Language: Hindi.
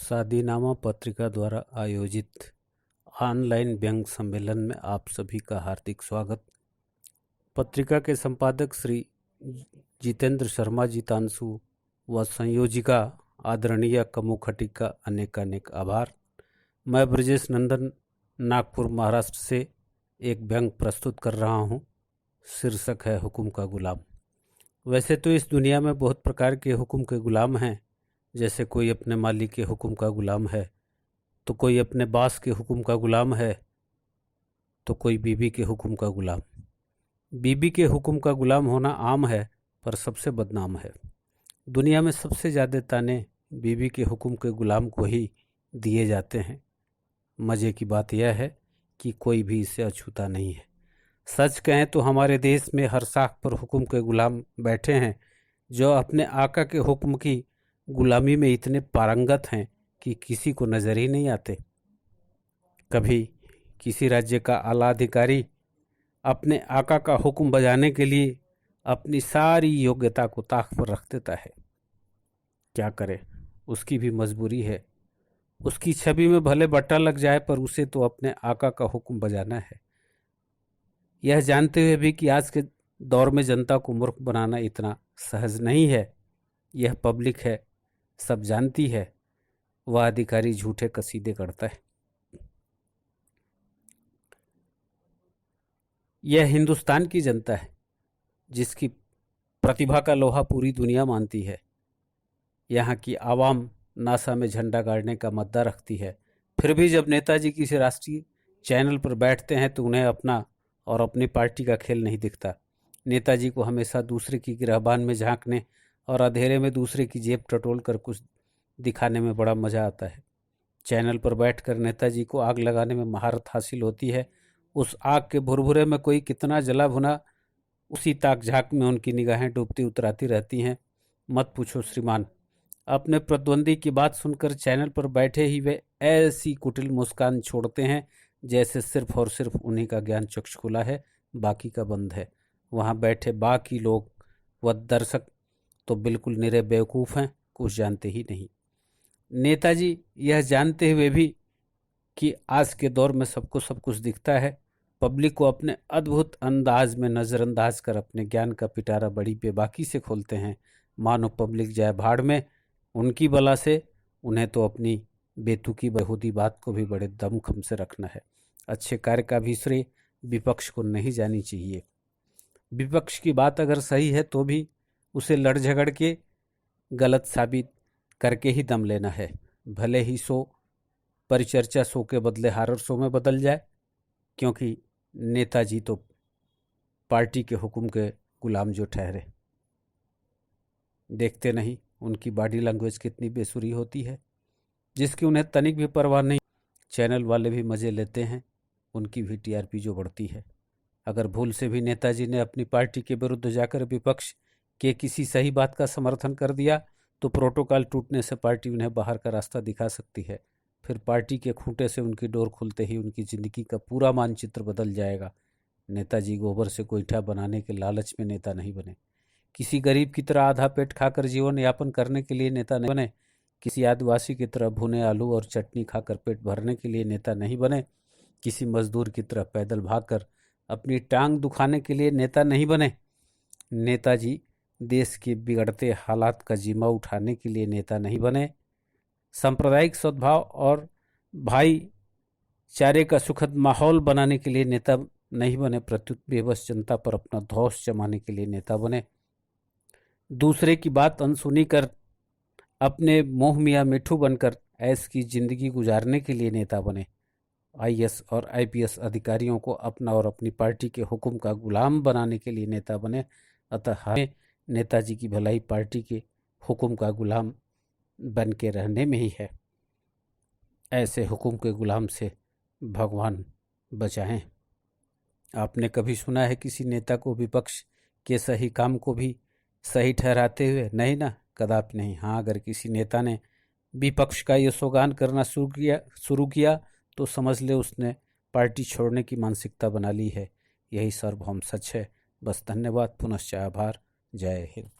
शादीनामा पत्रिका द्वारा आयोजित ऑनलाइन व्यंग्य सम्मेलन में आप सभी का हार्दिक स्वागत। पत्रिका के संपादक श्री जितेंद्र शर्मा जीतांशु व संयोजिका आदरणीय कमू खटीक का अनेक आभार। मैं ब्रजेश नंदन नागपुर महाराष्ट्र से एक व्यंग्य प्रस्तुत कर रहा हूँ। शीर्षक है हुक्म का गुलाम। वैसे तो इस दुनिया में बहुत प्रकार के हुक्म के गुलाम हैं। जैसे कोई अपने मालिक के हुक्म का गुलाम है, तो कोई अपने बास के हुक्म का गुलाम है, तो कोई बीबी के हुक्म का गुलाम। बीबी के हुक्म का गुलाम होना आम है, पर सबसे बदनाम है। दुनिया में सबसे ज़्यादा ताने बीबी के हुक्म के गुलाम को ही दिए जाते हैं। मज़े की बात यह है कि कोई भी इससे अछूता नहीं है। सच कहें तो हमारे देश में हर साख पर हुक्म के गुलाम बैठे हैं, जो अपने आका के हुक्म की गुलामी में इतने पारंगत हैं कि किसी को नज़र ही नहीं आते। कभी किसी राज्य का आला अधिकारी अपने आका का हुक्म बजाने के लिए अपनी सारी योग्यता को ताक पर रख देता है। क्या करे, उसकी भी मजबूरी है। उसकी छवि में भले बट्टा लग जाए, पर उसे तो अपने आका का हुक्म बजाना है। यह जानते हुए भी कि आज के दौर में जनता को मूर्ख बनाना इतना सहज नहीं है। यह पब्लिक है, सब जानती है। वह अधिकारी झूठे कसीदे करता है। यह हिंदुस्तान की जनता है, जिसकी प्रतिभा का लोहा पूरी दुनिया मानती है। यहाँ की आवाम नासा में झंडा गाड़ने का मद्दा रखती है। फिर भी जब नेताजी किसी राष्ट्रीय चैनल पर बैठते हैं तो उन्हें अपना और अपनी पार्टी का खेल नहीं दिखता। नेताजी को हमेशा दूसरे की गिरहबान में झांकने और अंधेरे में दूसरे की जेब टटोल कर कुछ दिखाने में बड़ा मज़ा आता है। चैनल पर बैठकर नेताजी को आग लगाने में महारत हासिल होती है। उस आग के भुरभुरे में कोई कितना जला भुना, उसी ताक झांक में उनकी निगाहें डूबती उतराती रहती हैं। मत पूछो श्रीमान। अपने प्रतिद्वंदी की बात सुनकर चैनल पर बैठे ही वे ऐसी कुटिल मुस्कान छोड़ते हैं जैसे सिर्फ और सिर्फ उन्हीं का ज्ञान चक्षु खुला है, बाकी का बंद है। वहाँ बैठे बाकी लोग व दर्शक तो बिल्कुल निरे बेवकूफ़ हैं, कुछ जानते ही नहीं। नेताजी यह जानते हुए भी कि आज के दौर में सबको सब कुछ दिखता है, पब्लिक को अपने अद्भुत अंदाज में नज़रअंदाज कर अपने ज्ञान का पिटारा बड़ी बेबाकी से खोलते हैं। मानो पब्लिक जाए भाड़ में, उनकी बला से उन्हें तो अपनी बेतुकी बेहूदी बात को भी बड़े दमखम से रखना है। अच्छे कार्य का भी श्रेय विपक्ष को नहीं जानी चाहिए। विपक्ष की बात अगर सही है तो भी उसे लड़ झगड़ के गलत साबित करके ही दम लेना है। भले ही सो परिचर्चा सो के बदले हारर सो में बदल जाए, क्योंकि नेताजी तो पार्टी के हुक्म के गुलाम जो ठहरे। देखते नहीं उनकी बॉडी लैंग्वेज कितनी बेसुरी होती है, जिसकी उन्हें तनिक भी परवाह नहीं। चैनल वाले भी मज़े लेते हैं, उनकी भी टीआरपी जो बढ़ती है। अगर भूल से भी नेताजी ने अपनी पार्टी के विरुद्ध जाकर विपक्ष के किसी सही बात का समर्थन कर दिया तो प्रोटोकॉल टूटने से पार्टी उन्हें बाहर का रास्ता दिखा सकती है। फिर पार्टी के खूंटे से उनकी डोर खुलते ही उनकी ज़िंदगी का पूरा मानचित्र बदल जाएगा। नेताजी गोबर से गोईठा बनाने के लालच में नेता नहीं बने। किसी गरीब की तरह आधा पेट खाकर जीवन यापन करने के लिए नेता नहीं बने। किसी आदिवासी की तरह भुने आलू और चटनी खाकर पेट भरने के लिए नेता नहीं बने। किसी मजदूर की तरह पैदल भागकर अपनी टांग दुखाने के लिए नेता नहीं बने। नेताजी देश के बिगड़ते हालात का जिम्मा उठाने के लिए नेता नहीं बने। सांप्रदायिक सद्भाव और भाईचारे का सुखद माहौल बनाने के लिए नेता नहीं बने। प्रत्युत बेबस जनता पर अपना धौंस जमाने के लिए नेता बने। दूसरे की बात अनसुनी कर अपने मोह मियाँ मिठू बनकर ऐश की जिंदगी गुजारने के लिए नेता बने। आईएएस और आईपीएस अधिकारियों को अपना और अपनी पार्टी के हुक्म का गुलाम बनाने के लिए नेता बने। अतः हमें नेताजी की भलाई पार्टी के हुक्म का गुलाम बन के रहने में ही है। ऐसे हुक्म के गुलाम से भगवान बचाएं। आपने कभी सुना है किसी नेता को विपक्ष के सही काम को भी सही ठहराते हुए? नहीं ना, कदापि नहीं। हाँ, अगर किसी नेता ने विपक्ष का यशोगान करना शुरू किया तो समझ ले उसने पार्टी छोड़ने की मानसिकता बना ली है। यही सार्वभौम सच है। बस धन्यवाद, पुनश्च आभार। जय हिंद।